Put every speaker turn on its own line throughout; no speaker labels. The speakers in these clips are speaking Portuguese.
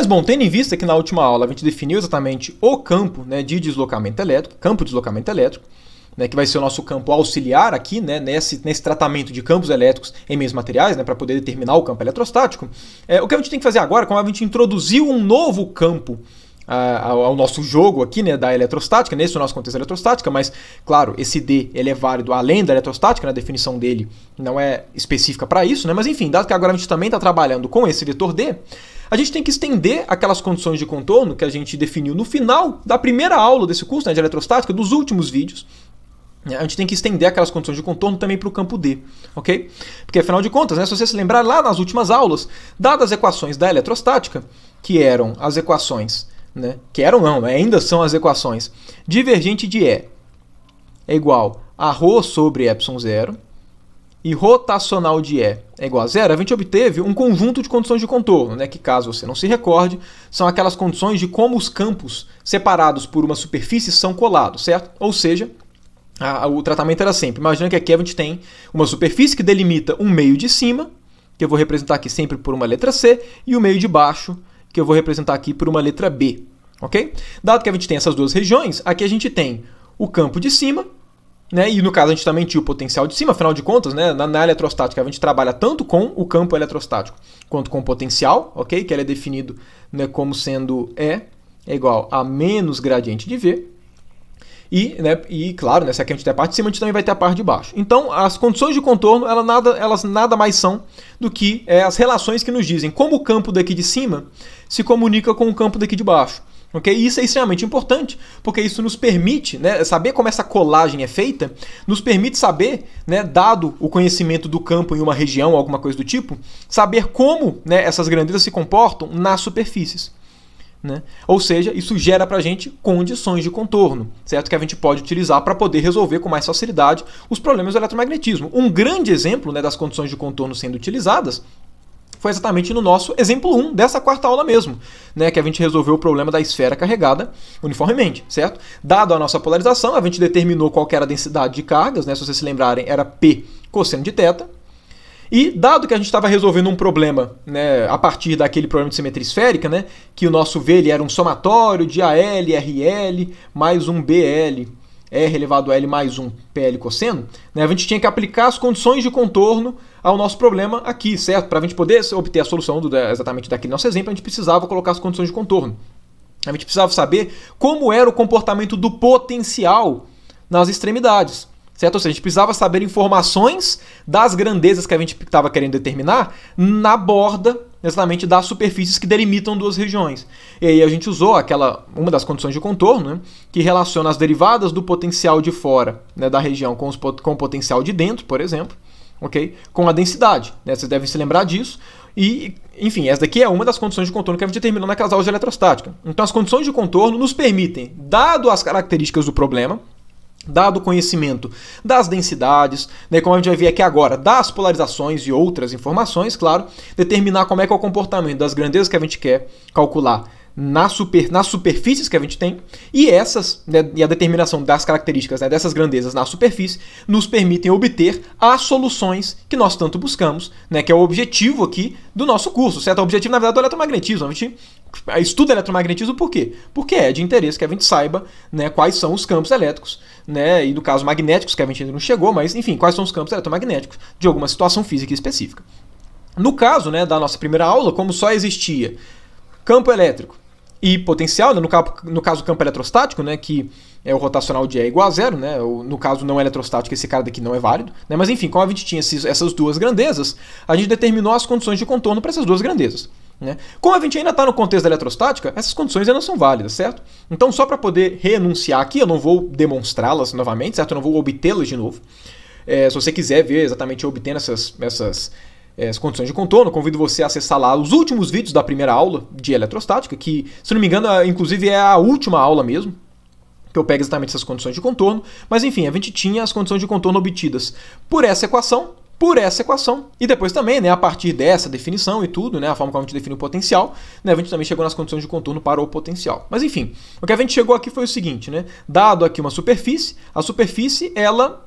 Mas, bom, tendo em vista que na última aula a gente definiu exatamente o campo, né, de deslocamento elétrico, campo de deslocamento elétrico, né, que vai ser o nosso campo auxiliar aqui, né, nesse tratamento de campos elétricos em meios materiais, né, para poder determinar o campo eletrostático, o que a gente tem que fazer agora, como a gente introduziu um novo campo ao nosso jogo aqui, né, da eletrostática, nesse é o nosso contexto eletrostática, mas, claro, esse D ele é válido além da eletrostática, né, a definição dele não é específica para isso, né, mas enfim, dado que agora a gente também está trabalhando com esse vetor D, a gente tem que estender aquelas condições de contorno que a gente definiu no final da primeira aula desse curso, né, de eletrostática, dos últimos vídeos. A gente tem que estender aquelas condições de contorno também para o campo D, ok? Porque, afinal de contas, né, se você se lembrar lá nas últimas aulas, dadas as equações da eletrostática, que eram as equações, né, que eram não, ainda são as equações divergente de E é igual a ρ sobre ε0 e rotacional de E é igual a zero, a gente obteve um conjunto de condições de contorno, né, que, caso você não se recorde, são aquelas condições de como os campos separados por uma superfície são colados, certo? Ou seja, o tratamento era sempre, imagina que aqui a gente tem uma superfície que delimita um meio de cima, que eu vou representar aqui sempre por uma letra C, e o meio de baixo, que eu vou representar aqui por uma letra B, ok? Dado que a gente tem essas duas regiões, aqui a gente tem o campo de cima, né, e no caso a gente também tinha o potencial de cima, afinal de contas, né, na eletrostática a gente trabalha tanto com o campo eletrostático quanto com o potencial, ok? Que ele é definido, né, como sendo E é igual a menos gradiente de V. E claro, né, se aqui a gente tem a parte de cima, a gente também vai ter a parte de baixo. Então, as condições de contorno, elas nada mais são do que as relações que nos dizem como o campo daqui de cima se comunica com o campo daqui de baixo. Okay? E isso é extremamente importante, porque isso nos permite, né, saber como essa colagem é feita, nos permite saber, né, dado o conhecimento do campo em uma região, alguma coisa do tipo, saber como, né, essas grandezas se comportam nas superfícies. Né? Ou seja, isso gera para a gente condições de contorno, certo? Que a gente pode utilizar para poder resolver com mais facilidade os problemas do eletromagnetismo. Um grande exemplo, né, das condições de contorno sendo utilizadas foi exatamente no nosso exemplo 1 dessa quarta aula mesmo, né, que a gente resolveu o problema da esfera carregada uniformemente, certo? Dado a nossa polarização, a gente determinou qual que era a densidade de cargas, né, se vocês se lembrarem, era P cosseno de θ. E dado que a gente estava resolvendo um problema, né, a partir daquele problema de simetria esférica, né, que o nosso V ele era um somatório de AL, RL, mais um BL, R elevado a L mais um PL cosseno, né, a gente tinha que aplicar as condições de contorno ao nosso problema aqui, certo? Para a gente poder obter a solução exatamente daquele nosso exemplo, a gente precisava colocar as condições de contorno. A gente precisava saber como era o comportamento do potencial nas extremidades. Certo? Ou seja, a gente precisava saber informações das grandezas que a gente estava querendo determinar na borda, exatamente, das superfícies que delimitam duas regiões. E aí a gente usou uma das condições de contorno, né, que relaciona as derivadas do potencial de fora, né, da região com o potencial de dentro, por exemplo, okay, com a densidade. Né? Vocês devem se lembrar disso. E, enfim, essa daqui é uma das condições de contorno que a gente determinou naquelas aulas de eletrostática. Então as condições de contorno nos permitem, dado as características do problema, dado o conhecimento das densidades, né, como a gente vai ver aqui agora, das polarizações e outras informações, claro, determinar como é que é o comportamento das grandezas que a gente quer calcular nas superfícies que a gente tem, e essas, né, e a determinação das características, né, dessas grandezas na superfície nos permitem obter as soluções que nós tanto buscamos, né, que é o objetivo aqui do nosso curso, certo? O objetivo, na verdade, do eletromagnetismo. A gente estuda eletromagnetismo por quê? Porque é de interesse que a gente saiba, né, quais são os campos elétricos, né, e no caso magnéticos, que a gente ainda não chegou, mas enfim, quais são os campos eletromagnéticos de alguma situação física específica. No caso, né, da nossa primeira aula, como só existia campo elétrico e potencial, né, no caso campo eletrostático, né, que é o rotacional de E igual a zero, né, no caso não eletrostático, esse cara daqui não é válido, né, mas enfim, como a gente tinha essas duas grandezas, a gente determinou as condições de contorno para essas duas grandezas. Né? Como a gente ainda está no contexto da eletrostática, essas condições ainda não são válidas, certo? Então, só para poder reenunciar aqui, eu não vou demonstrá-las novamente, certo? Eu não vou obtê-las de novo. Se você quiser ver exatamente eu obtendo essas condições de contorno, convido você a acessar lá os últimos vídeos da primeira aula de eletrostática, que, se não me engano, inclusive é a última aula mesmo, que eu pego exatamente essas condições de contorno. Mas, enfim, a gente tinha as condições de contorno obtidas por essa equação, e depois também, né, a partir dessa definição e tudo, né, a forma como a gente define o potencial, né, a gente também chegou nas condições de contorno para o potencial. Mas enfim, o que a gente chegou aqui foi o seguinte, né, dado aqui uma superfície, a superfície ela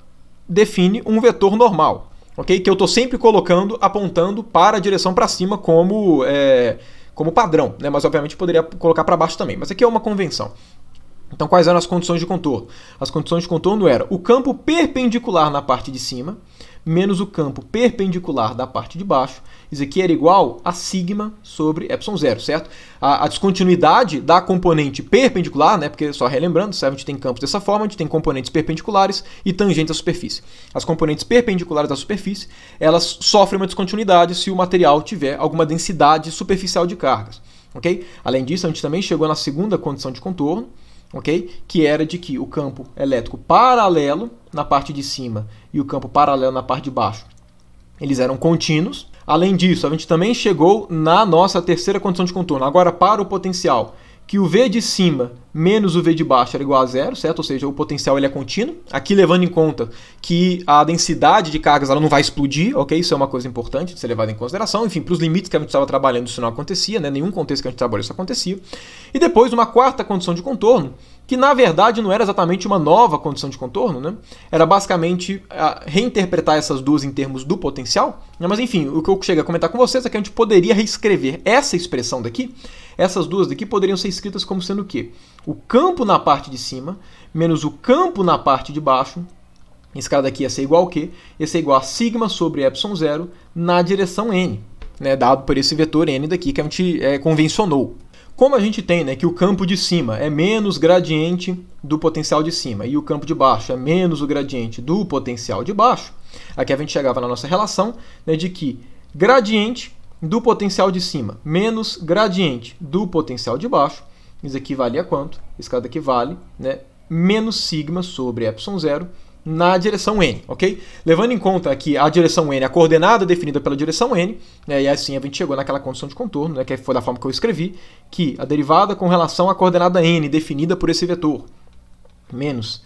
define um vetor normal, ok? Que eu estou sempre colocando, apontando para a direção para cima como como padrão, né? Mas obviamente poderia colocar para baixo também. Mas aqui é uma convenção. Então, quais eram as condições de contorno? As condições de contorno eram o campo perpendicular na parte de cima menos o campo perpendicular da parte de baixo. Isso aqui era igual a sigma sobre ε0, certo? A descontinuidade da componente perpendicular, né? Porque, só relembrando, a gente tem campos dessa forma, a gente tem componentes perpendiculares e tangentes à superfície. As componentes perpendiculares da superfície, elas sofrem uma descontinuidade se o material tiver alguma densidade superficial de cargas. Okay? Além disso, a gente também chegou na segunda condição de contorno, okay? Que era de que o campo elétrico paralelo na parte de cima e o campo paralelo na parte de baixo, eles eram contínuos. Além disso, a gente também chegou na nossa terceira condição de contorno, agora para o potencial, que o V de cima menos o V de baixo era igual a zero, certo? Ou seja, o potencial ele é contínuo. Aqui levando em conta que a densidade de cargas ela não vai explodir, ok? Isso é uma coisa importante de ser levada em consideração. Enfim, para os limites que a gente estava trabalhando isso não acontecia, né? Nenhum contexto que a gente trabalhou isso acontecia. E depois uma quarta condição de contorno, que na verdade não era exatamente uma nova condição de contorno, né? Era basicamente reinterpretar essas duas em termos do potencial. Mas enfim, o que eu chego a comentar com vocês é que a gente poderia reescrever essa expressão daqui. Essas duas daqui poderiam ser escritas como sendo o quê? O campo na parte de cima menos o campo na parte de baixo. Esse cara daqui ia ser igual ao quê? Ia ser igual a sigma sobre ε0 na direção n, né? Dado por esse vetor n daqui que a gente convencionou. Como a gente tem, né, que o campo de cima é menos gradiente do potencial de cima e o campo de baixo é menos o gradiente do potencial de baixo, aqui a gente chegava na nossa relação, né, de que gradiente do potencial de cima menos gradiente do potencial de baixo, isso aqui vale a quanto? Esse cara daqui vale, né, menos sigma sobre ε0 na direção n, ok? Levando em conta que a direção n, a coordenada definida pela direção n, né, e assim a gente chegou naquela condição de contorno, né, que foi da forma que eu escrevi, que a derivada com relação à coordenada n definida por esse vetor, menos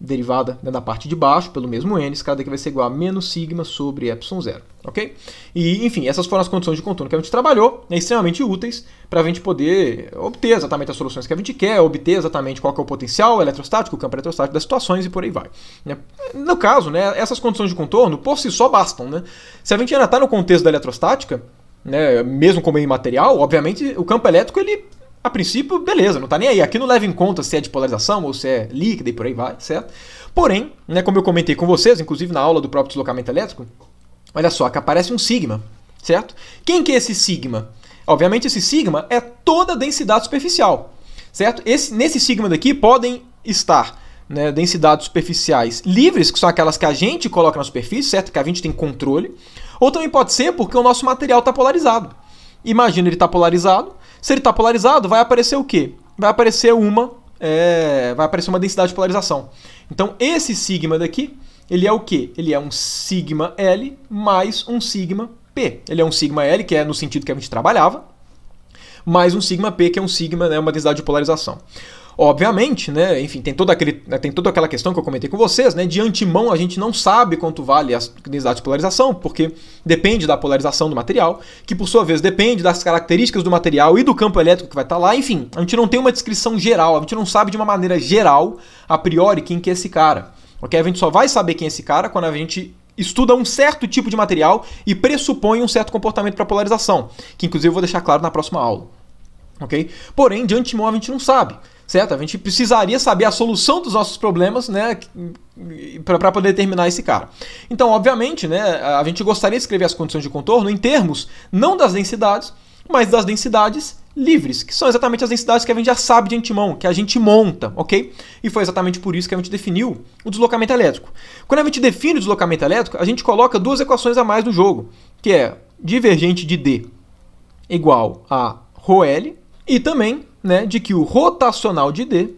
derivada, né, da parte de baixo pelo mesmo n, esse cara daqui vai ser igual a menos sigma sobre ε0, ok? E, enfim, essas foram as condições de contorno que a gente trabalhou, né, extremamente úteis para a gente poder obter exatamente as soluções que a gente quer, obter exatamente qual que é o potencial eletrostático, o campo eletrostático das situações e por aí vai, né? No caso, né, essas condições de contorno por si só bastam, né? Se a gente ainda está no contexto da eletrostática, né, mesmo como imaterial, obviamente o campo elétrico ele a princípio, beleza, não está nem aí. Aqui não leva em conta se é de polarização ou se é líquida e por aí vai, certo? Porém, né, como eu comentei com vocês, inclusive na aula do próprio deslocamento elétrico, olha só, que aparece um sigma, certo? Quem que é esse sigma? Obviamente esse sigma é toda a densidade superficial, certo? Nesse sigma daqui podem estar, né, densidades superficiais livres, que são aquelas que a gente coloca na superfície, certo? Que a gente tem controle. Ou também pode ser porque o nosso material está polarizado. Imagina ele está polarizado. Se ele está polarizado, vai aparecer o quê? Vai aparecer uma densidade de polarização. Então, esse sigma daqui, ele é o quê? Ele é um sigma L mais um sigma P. Ele é um sigma L, que é no sentido que a gente trabalhava, mais um sigma P, que é um sigma, né, uma densidade de polarização. Obviamente, né, enfim, tem toda aquela questão que eu comentei com vocês, né, de antemão a gente não sabe quanto vale a densidade de polarização, porque depende da polarização do material, que por sua vez depende das características do material e do campo elétrico que vai estar lá, enfim, a gente não tem uma descrição geral, a gente não sabe de uma maneira geral, a priori, quem que é esse cara. Okay? A gente só vai saber quem é esse cara quando a gente estuda um certo tipo de material e pressupõe um certo comportamento para polarização, que inclusive eu vou deixar claro na próxima aula. Okay? Porém, de antemão a gente não sabe. Certo? A gente precisaria saber a solução dos nossos problemas, né, para poder determinar esse cara. Então, obviamente, né, a gente gostaria de escrever as condições de contorno em termos não das densidades, mas das densidades livres, que são exatamente as densidades que a gente já sabe de antemão, que a gente monta, ok? E foi exatamente por isso que a gente definiu o deslocamento elétrico. Quando a gente define o deslocamento elétrico, a gente coloca duas equações a mais no jogo, que é divergente de D igual a ρL e também, né, de que o rotacional de D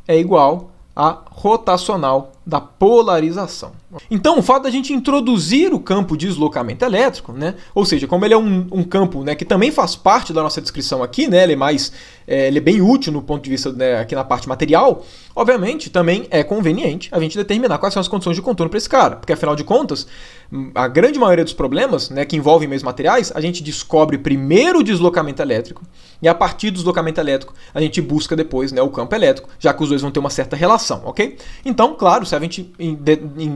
é igual a rotacional da polarização. Então, o fato da gente introduzir o campo de deslocamento elétrico, né, ou seja, como ele é um campo, né, que também faz parte da nossa descrição aqui, né, ele é bem útil no ponto de vista, né, aqui na parte material, obviamente também é conveniente a gente determinar quais são as condições de contorno para esse cara, porque afinal de contas, a grande maioria dos problemas, né, que envolvem meios materiais, a gente descobre primeiro o deslocamento elétrico e a partir do deslocamento elétrico a gente busca depois, né, o campo elétrico, já que os dois vão ter uma certa relação, ok? Então, claro, se a gente,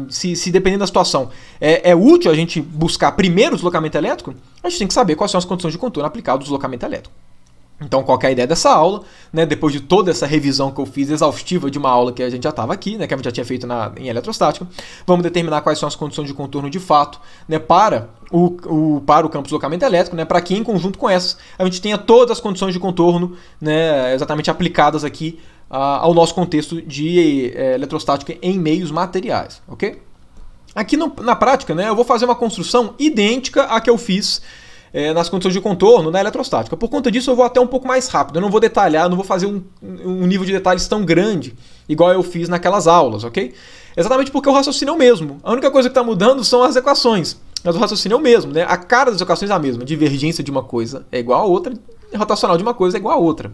se dependendo da situação, é útil a gente buscar primeiro o deslocamento elétrico, a gente tem que saber quais são as condições de contorno aplicadas ao deslocamento elétrico. Então, qual que é a ideia dessa aula, né? Depois de toda essa revisão que eu fiz exaustiva de uma aula que a gente já estava aqui, né? Que a gente já tinha feito em eletrostática, vamos determinar quais são as condições de contorno de fato, né? Para o campo de deslocamento elétrico, né? Para que em conjunto com essas a gente tenha todas as condições de contorno, né? Exatamente aplicadas aqui ao nosso contexto de eletrostática em meios materiais, ok? Aqui na prática, né? Eu vou fazer uma construção idêntica à que eu fiz nas condições de contorno na eletrostática. Por conta disso eu vou até um pouco mais rápido, eu não vou detalhar, não vou fazer um nível de detalhes tão grande, igual eu fiz naquelas aulas, ok? Exatamente porque o raciocínio é o mesmo. A única coisa que está mudando são as equações, mas o raciocínio é o mesmo, né? A cara das equações é a mesma, divergência de uma coisa é igual a outra, rotacional de uma coisa é igual a outra,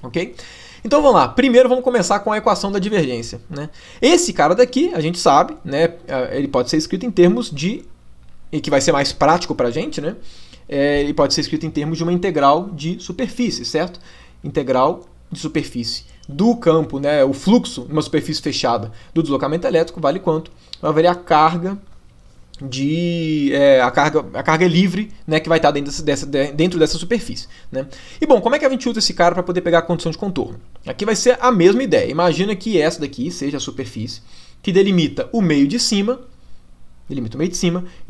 ok? Então vamos lá, primeiro vamos começar com a equação da divergência, né? Esse cara daqui, a gente sabe, né? Ele pode ser escrito em termos e que vai ser mais prático para a gente, né? Ele pode ser escrito em termos de uma integral de superfície, certo? Integral de superfície do campo, né? O fluxo numa superfície fechada do deslocamento elétrico vale quanto? Vai valer a carga a carga livre, né, que vai estar dentro dessa superfície, né? E bom, como é que a gente usa esse cara para poder pegar a condição de contorno? Aqui vai ser a mesma ideia. Imagina que essa daqui seja a superfície que delimita o meio de cima, e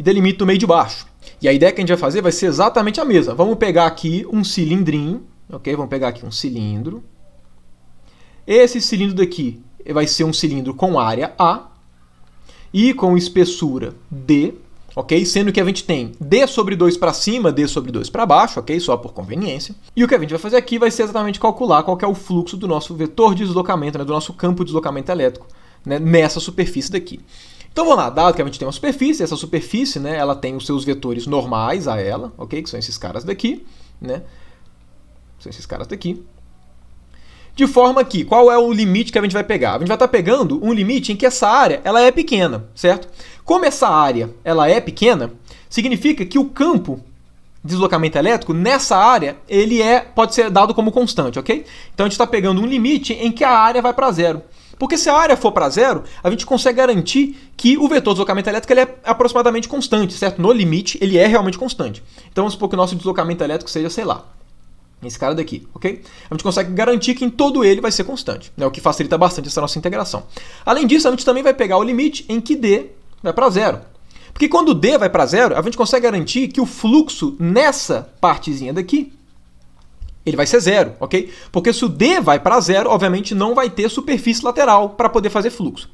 delimita o meio de baixo. E a ideia que a gente vai fazer vai ser exatamente a mesma. Vamos pegar aqui um cilindrinho, ok? Vamos pegar aqui um cilindro. Esse cilindro daqui vai ser um cilindro com área A e com espessura D, ok? Sendo que a gente tem D sobre 2 para cima, D sobre 2 para baixo, ok? Só por conveniência. E o que a gente vai fazer aqui vai ser exatamente calcular qual que é o fluxo do nosso vetor de deslocamento, né, do nosso campo de deslocamento elétrico, né, nessa superfície daqui. Então vamos lá, dado que a gente tem uma superfície, essa superfície, né, ela tem os seus vetores normais a ela, ok? Que são esses caras daqui, né? São esses caras daqui. De forma que, qual é o limite que a gente vai pegar? A gente vai estar pegando um limite em que essa área ela é pequena, certo? Como essa área ela é pequena, significa que o campo de deslocamento elétrico nessa área ele pode ser dado como constante, ok? Então a gente está pegando um limite em que a área vai para zero. Porque se a área for para zero, a gente consegue garantir que o vetor de deslocamento elétrico ele é aproximadamente constante, certo? No limite, ele é realmente constante. Então vamos supor que o nosso deslocamento elétrico seja, sei lá, esse cara daqui, ok? A gente consegue garantir que em todo ele vai ser constante, né? O que facilita bastante essa nossa integração. Além disso, a gente também vai pegar o limite em que D vai para zero. Porque quando D vai para zero, a gente consegue garantir que o fluxo nessa partezinha daqui ele vai ser zero, ok? Porque se o D vai para zero, obviamente não vai ter superfície lateral para poder fazer fluxo.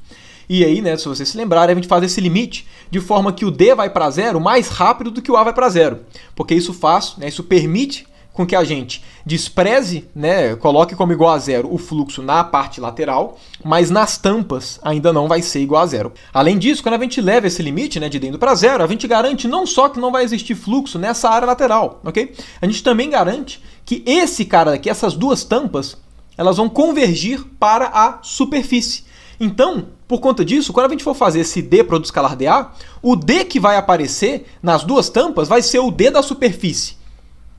E aí, né, se vocês se lembrarem, a gente faz esse limite de forma que o D vai para zero mais rápido do que o A vai para zero. Porque isso faz, né, isso permite com que a gente despreze, né, coloque como igual a zero o fluxo na parte lateral, mas nas tampas ainda não vai ser igual a zero. Além disso, quando a gente leva esse limite, né, de D indo para zero, a gente garante não só que não vai existir fluxo nessa área lateral, ok? A gente também garante que esse cara aqui, essas duas tampas, elas vão convergir para a superfície. Então, por conta disso, quando a gente for fazer esse D para o escalar dA, o D que vai aparecer nas duas tampas vai ser o D da superfície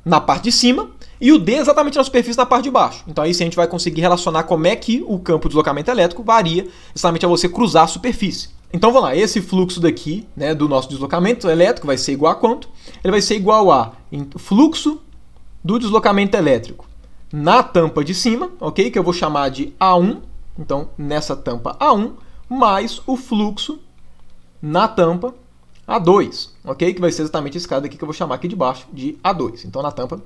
na parte de cima e o D exatamente na superfície na parte de baixo. Então aí sim a gente vai conseguir relacionar como é que o campo de deslocamento elétrico varia exatamente a você cruzar a superfície. Então vamos lá, esse fluxo daqui, né, do nosso deslocamento elétrico vai ser igual a quanto? Ele vai ser igual a fluxo do deslocamento elétrico na tampa de cima, ok? Que eu vou chamar de A1, então nessa tampa A1, mais o fluxo na tampa A2, ok? Que vai ser exatamente esse cara daqui que eu vou chamar aqui de baixo de A2, então na tampa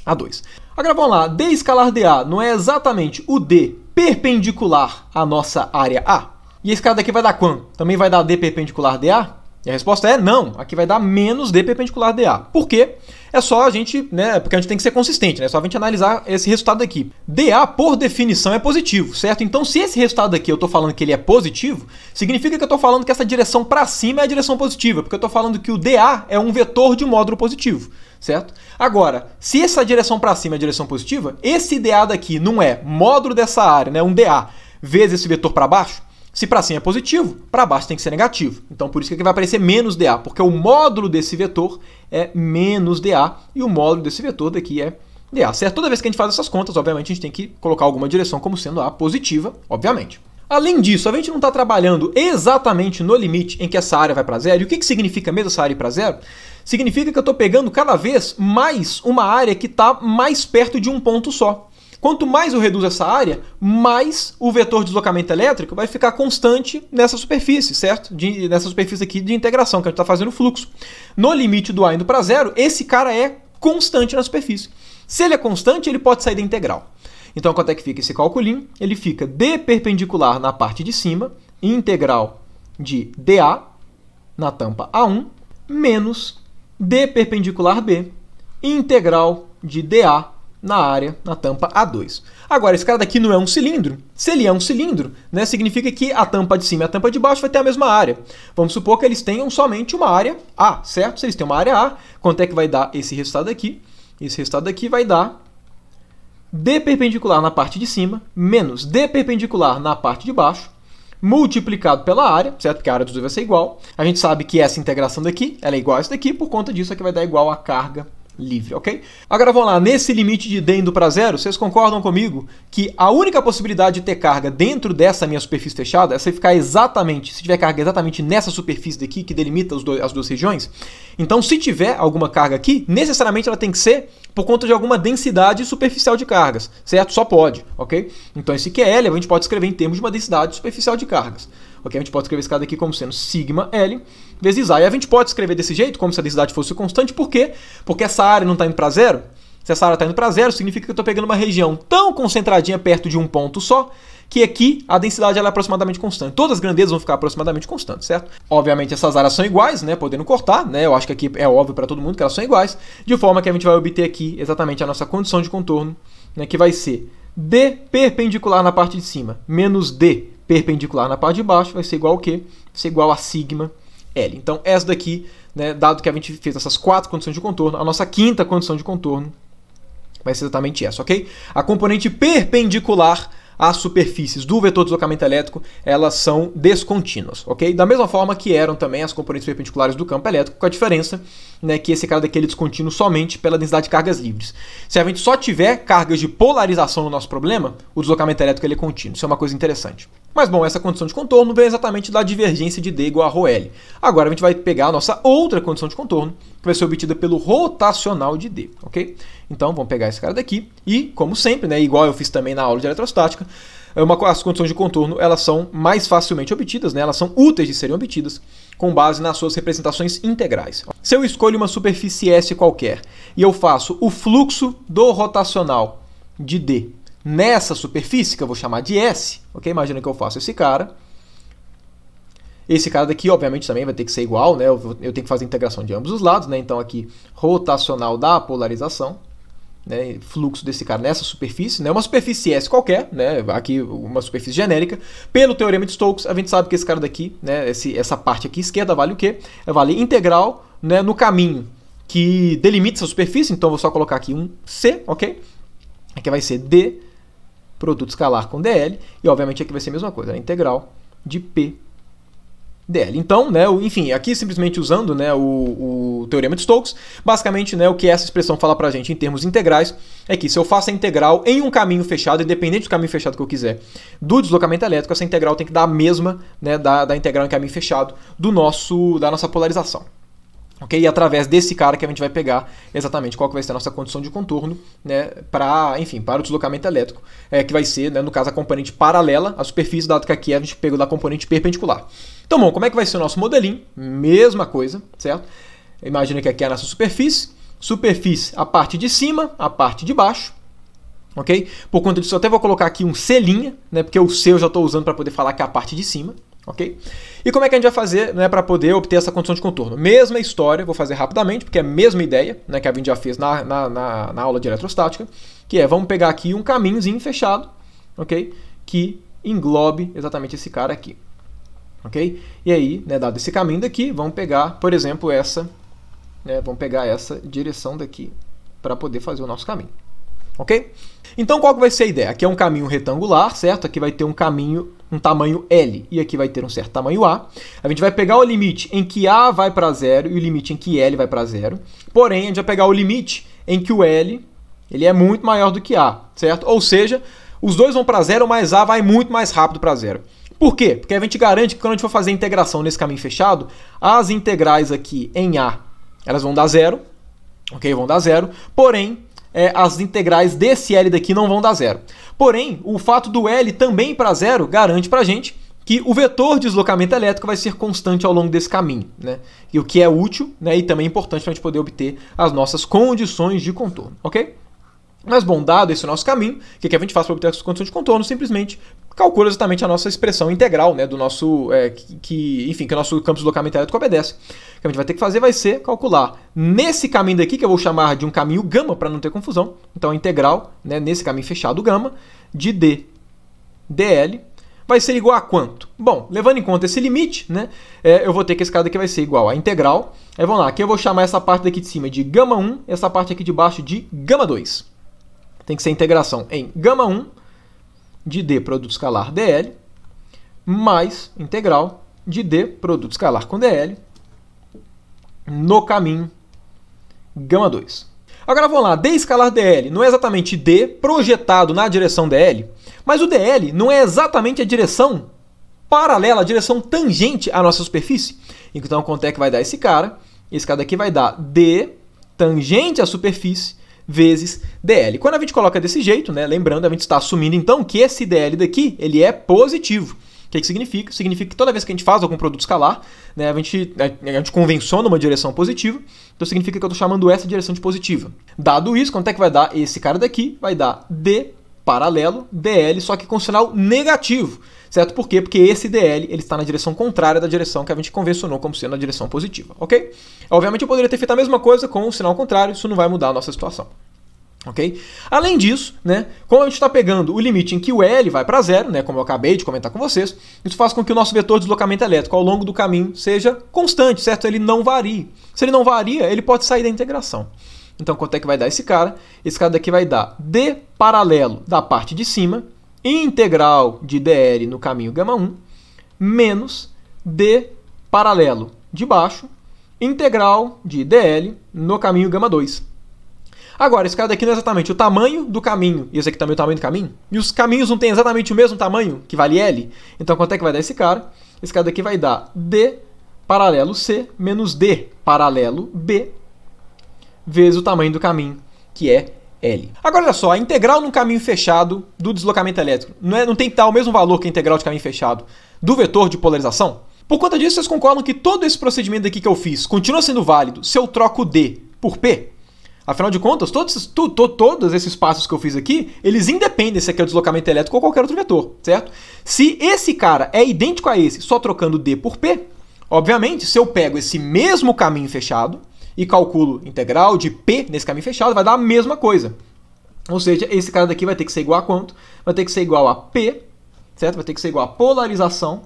A2. Agora vamos lá, D escalar dA não é exatamente o D perpendicular à nossa área A? E esse cara daqui vai dar quanto? Também vai dar D perpendicular dA? E a resposta é não, aqui vai dar menos D perpendicular dA. Por quê? É só a gente, né, porque a gente tem que ser consistente, né? É só a gente analisar esse resultado aqui. dA, por definição, é positivo, certo? Então, se esse resultado aqui eu estou falando que ele é positivo, significa que eu estou falando que essa direção para cima é a direção positiva, porque eu estou falando que o dA é um vetor de módulo positivo, certo? Agora, se essa direção para cima é a direção positiva, esse dA daqui não é módulo dessa área, né, um dA, vezes esse vetor para baixo. Se para cima é positivo, para baixo tem que ser negativo. Então, por isso que aqui vai aparecer menos dA, porque o módulo desse vetor é menos dA e o módulo desse vetor daqui é dA, certo? Toda vez que a gente faz essas contas, obviamente, a gente tem que colocar alguma direção como sendo a positiva, obviamente. Além disso, a gente não está trabalhando exatamente no limite em que essa área vai para zero. E o que significa mesmo essa área ir para zero? Significa que eu estou pegando cada vez mais uma área que está mais perto de um ponto só. Quanto mais eu reduzo essa área, mais o vetor de deslocamento elétrico vai ficar constante nessa superfície, certo? Nessa superfície aqui de integração, que a gente está fazendo o fluxo. No limite do A indo para zero, esse cara é constante na superfície. Se ele é constante, ele pode sair da integral. Então, quanto é que fica esse calculinho? Ele fica d perpendicular na parte de cima, integral de dA na tampa A1, menos d perpendicular B, integral de dA na área, na tampa A2. Agora, esse cara daqui não é um cilindro. Se ele é um cilindro, né, significa que a tampa de cima e a tampa de baixo vai ter a mesma área. Vamos supor que eles tenham somente uma área A, certo? Se eles têm uma área A, quanto é que vai dar esse resultado aqui? Esse resultado aqui vai dar d perpendicular na parte de cima, menos d perpendicular na parte de baixo, multiplicado pela área, certo? Porque a área dos dois vai ser igual. A gente sabe que essa integração daqui, ela é igual a essa daqui, por conta disso aqui vai dar igual a carga livre, ok? Agora vamos lá, nesse limite de d indo para zero, vocês concordam comigo que a única possibilidade de ter carga dentro dessa minha superfície fechada é se ficar exatamente, se tiver carga exatamente nessa superfície daqui, que delimita as duas regiões? Então, se tiver alguma carga aqui, necessariamente ela tem que ser por conta de alguma densidade superficial de cargas, certo? Só pode, ok? Então, esse QL a gente pode escrever em termos de uma densidade superficial de cargas. Okay? A gente pode escrever esse cara daqui como sendo sigma L vezes A. E a gente pode escrever desse jeito, como se a densidade fosse constante. Por quê? Porque essa área não está indo para zero. Se essa área está indo para zero, significa que eu estou pegando uma região tão concentradinha perto de um ponto só, que aqui a densidade ela é aproximadamente constante. Todas as grandezas vão ficar aproximadamente constantes, certo? Obviamente essas áreas são iguais, né? Podendo cortar, né? Eu acho que aqui é óbvio para todo mundo que elas são iguais, de forma que a gente vai obter aqui exatamente a nossa condição de contorno, né? Que vai ser D perpendicular na parte de cima menos D perpendicular na parte de baixo vai ser igual ao quê? Vai ser igual a sigma L. Então, essa daqui, né, dado que a gente fez essas 4 condições de contorno, a nossa quinta condição de contorno vai ser exatamente essa, ok? A componente perpendicular às superfícies do vetor de deslocamento elétrico, elas são descontínuas, ok? Da mesma forma que eram também as componentes perpendiculares do campo elétrico, com a diferença, né, que esse cara daqui é descontínuo somente pela densidade de cargas livres. Se a gente só tiver cargas de polarização no nosso problema, o deslocamento elétrico ele é contínuo. Isso é uma coisa interessante. Mas, bom, essa condição de contorno vem exatamente da divergência de D igual a ρL. Agora a gente vai pegar a nossa outra condição de contorno, que vai ser obtida pelo rotacional de D, ok? Então, vamos pegar esse cara daqui e, como sempre, né, igual eu fiz também na aula de eletrostática, as condições de contorno elas são mais facilmente obtidas, né, elas são úteis de serem obtidas com base nas suas representações integrais. Se eu escolho uma superfície S qualquer e eu faço o fluxo do rotacional de D nessa superfície, que eu vou chamar de S, ok? Imagina que eu faço esse cara. Esse cara daqui, obviamente, também vai ter que ser igual, né? Eu tenho que fazer a integração de ambos os lados, né? Então, aqui, rotacional da polarização, né? Fluxo desse cara nessa superfície, né? Uma superfície S qualquer, né? Aqui, uma superfície genérica. Pelo teorema de Stokes, a gente sabe que esse cara daqui, né? Essa parte aqui esquerda vale o quê? Vale integral, né? No caminho que delimita essa superfície. Então, eu vou só colocar aqui um C, ok? Aqui vai ser D produto escalar com dl, e obviamente aqui vai ser a mesma coisa, a integral de P dl. Então, né, enfim, aqui simplesmente usando, né, o teorema de Stokes, basicamente, né, o que essa expressão fala pra gente em termos integrais é que se eu faço a integral em um caminho fechado, independente do caminho fechado que eu quiser, do deslocamento elétrico, essa integral tem que dar a mesma, né, da integral em caminho fechado da nossa polarização. Okay? E através desse cara que a gente vai pegar exatamente qual que vai ser a nossa condição de contorno, né, para o deslocamento elétrico, que vai ser, né, no caso, a componente paralela à superfície, dado que aqui a gente pegou da componente perpendicular. Então, bom, como é que vai ser o nosso modelinho? Mesma coisa, certo? Imagina que aqui é a nossa superfície, a parte de cima, a parte de baixo, ok? Por conta disso, eu até vou colocar aqui um C', né, porque o C eu já estou usando para poder falar que é a parte de cima. Ok? E como é que a gente vai fazer, né, para poder obter essa condição de contorno? Mesma história, vou fazer rapidamente, porque é a mesma ideia, né, que a gente já fez na aula de eletrostática, que é, vamos pegar aqui um caminhozinho fechado, ok? Que englobe exatamente esse cara aqui, ok? E aí, né, dado esse caminho daqui, vamos pegar, por exemplo, vamos pegar essa direção daqui para poder fazer o nosso caminho. Ok? Então, qual que vai ser a ideia? Aqui é um caminho retangular, certo? Aqui vai ter um tamanho L e aqui vai ter um certo tamanho A. A gente vai pegar o limite em que A vai para zero e o limite em que L vai para zero. Porém, a gente vai pegar o limite em que o L ele é muito maior do que A, certo? Ou seja, os dois vão para zero, mas A vai muito mais rápido para zero. Por quê? Porque a gente garante que quando a gente for fazer a integração nesse caminho fechado, as integrais aqui em A, elas vão dar zero, ok? Vão dar zero, porém, as integrais desse L daqui não vão dar zero. Porém, o fato do L também ir para zero garante para a gente que o vetor de deslocamento elétrico vai ser constante ao longo desse caminho, né? E o que é útil, né, e também importante para a gente poder obter as nossas condições de contorno, ok? Mas, bom, dado esse nosso caminho, o que a gente faz para obter as condições de contorno? Simplesmente calcula exatamente a nossa expressão integral, né, do nosso, enfim, que o nosso campo de deslocamento elétrico obedece. O que a gente vai ter que fazer vai ser calcular nesse caminho daqui, que eu vou chamar de um caminho gama, para não ter confusão. Então, a integral, né, nesse caminho fechado gama, de d dl, vai ser igual a quanto? Bom, levando em conta esse limite, né, eu vou ter que esse cara daqui vai ser igual a integral. Aí vamos lá, aqui eu vou chamar essa parte daqui de cima de gama 1, essa parte aqui de baixo de gama 2. Tem que ser a integração em gama 1 de d produto escalar dl mais integral de d produto escalar com dl no caminho gama 2. Agora vamos lá, d escalar dl não é exatamente d projetado na direção dl, mas o dl não é exatamente a direção paralela, a direção tangente à nossa superfície. Então quanto é que vai dar esse cara? Esse cara daqui vai dar d tangente à superfície vezes dl. Quando a gente coloca desse jeito, né, lembrando, a gente está assumindo então que esse dl daqui ele é positivo. O que significa? Significa que toda vez que a gente faz algum produto escalar, né, a gente convenciona uma direção positiva, então significa que eu estou chamando essa direção de positiva. Dado isso, quanto é que vai dar esse cara daqui? Vai dar d paralelo dl, só que com sinal negativo. Certo? Por quê? Porque esse dl ele está na direção contrária da direção que a gente convencionou como sendo a direção positiva, ok? Obviamente eu poderia ter feito a mesma coisa com o sinal contrário, isso não vai mudar a nossa situação, ok? Além disso, né, como a gente está pegando o limite em que o L vai para zero, né, como eu acabei de comentar com vocês, isso faz com que o nosso vetor de deslocamento elétrico ao longo do caminho seja constante, certo? Ele não varie. Se ele não varia, ele pode sair da integração. Então quanto é que vai dar esse cara? Esse cara daqui vai dar d paralelo da parte de cima, integral de dl no caminho gama 1, menos d paralelo de baixo, integral de dl no caminho gama 2. Agora, esse cara daqui não é exatamente o tamanho do caminho, e esse aqui também é o tamanho do caminho, e os caminhos não têm exatamente o mesmo tamanho, que vale L. Então, quanto é que vai dar esse cara? Esse cara daqui vai dar d paralelo C menos d paralelo B, vezes o tamanho do caminho, que é L. Agora, olha só, a integral num caminho fechado do deslocamento elétrico não tem que dar o mesmo valor que a integral de caminho fechado do vetor de polarização? Por conta disso, vocês concordam que todo esse procedimento aqui que eu fiz continua sendo válido se eu troco D por P? Afinal de contas, todos esses passos que eu fiz aqui, eles independem se aqui é o deslocamento elétrico ou qualquer outro vetor, certo? Se esse cara é idêntico a esse, só trocando D por P, obviamente, se eu pego esse mesmo caminho fechado e calculo integral de P nesse caminho fechado, vai dar a mesma coisa. Ou seja, esse cara daqui vai ter que ser igual a quanto? Vai ter que ser igual a P, certo? Vai ter que ser igual a polarização,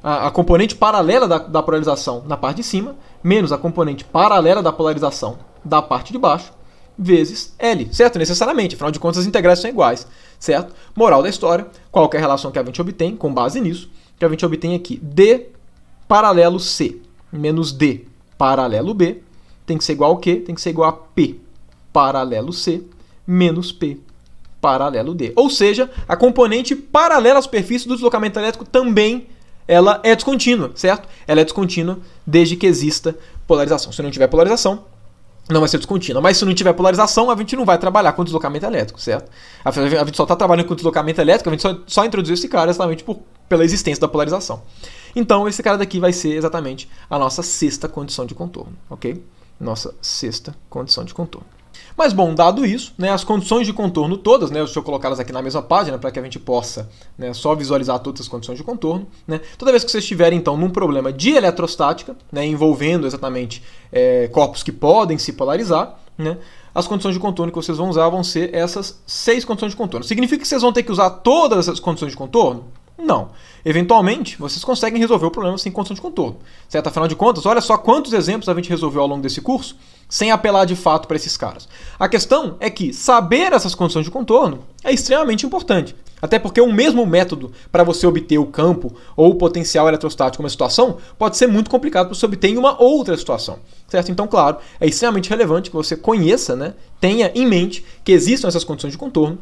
a componente paralela da polarização na parte de cima, menos a componente paralela da polarização da parte de baixo, vezes L, certo? Necessariamente, afinal de contas as integrais são iguais, certo? Moral da história, qualquer relação que a gente obtém, com base nisso, que a gente obtém aqui, D paralelo C menos D paralelo B, tem que ser igual ao quê? Tem que ser igual a P paralelo C menos P paralelo D. Ou seja, a componente paralela à superfície do deslocamento elétrico também ela é descontínua, certo? Ela é descontínua desde que exista polarização. Se não tiver polarização, não vai ser descontínua. Mas se não tiver polarização, a gente não vai trabalhar com deslocamento elétrico, certo? A gente só está trabalhando com deslocamento elétrico, a gente só introduziu esse cara exatamente pela existência da polarização. Então, esse cara daqui vai ser exatamente a nossa sexta condição de contorno, ok? Nossa sexta condição de contorno. Mas, bom, dado isso, né, as condições de contorno todas, né, deixa eu colocá-las aqui na mesma página para que a gente possa, né, só visualizar todas as condições de contorno. Né? Toda vez que vocês estiverem, então, num problema de eletrostática, né, envolvendo exatamente corpos que podem se polarizar, né, as condições de contorno que vocês vão usar vão ser essas 6 condições de contorno. Significa que vocês vão ter que usar todas essas condições de contorno? Não. Eventualmente, vocês conseguem resolver o problema sem condição de contorno. Certo? Afinal de contas, olha só quantos exemplos a gente resolveu ao longo desse curso sem apelar de fato para esses caras. A questão é que saber essas condições de contorno é extremamente importante. Até porque o mesmo método para você obter o campo ou o potencial eletrostático em uma situação pode ser muito complicado para você obter em uma outra situação. Certo? Então, claro, é extremamente relevante que você conheça, né, tenha em mente que existam essas condições de contorno,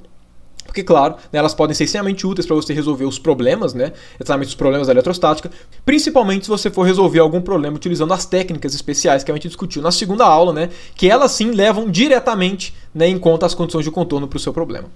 porque porque, claro, né, elas podem ser extremamente úteis para você resolver os problemas, né, exatamente os problemas da eletrostática, principalmente se você for resolver algum problema utilizando as técnicas especiais que a gente discutiu na segunda aula, né, que elas sim levam diretamente, né, em conta as condições de contorno para o seu problema.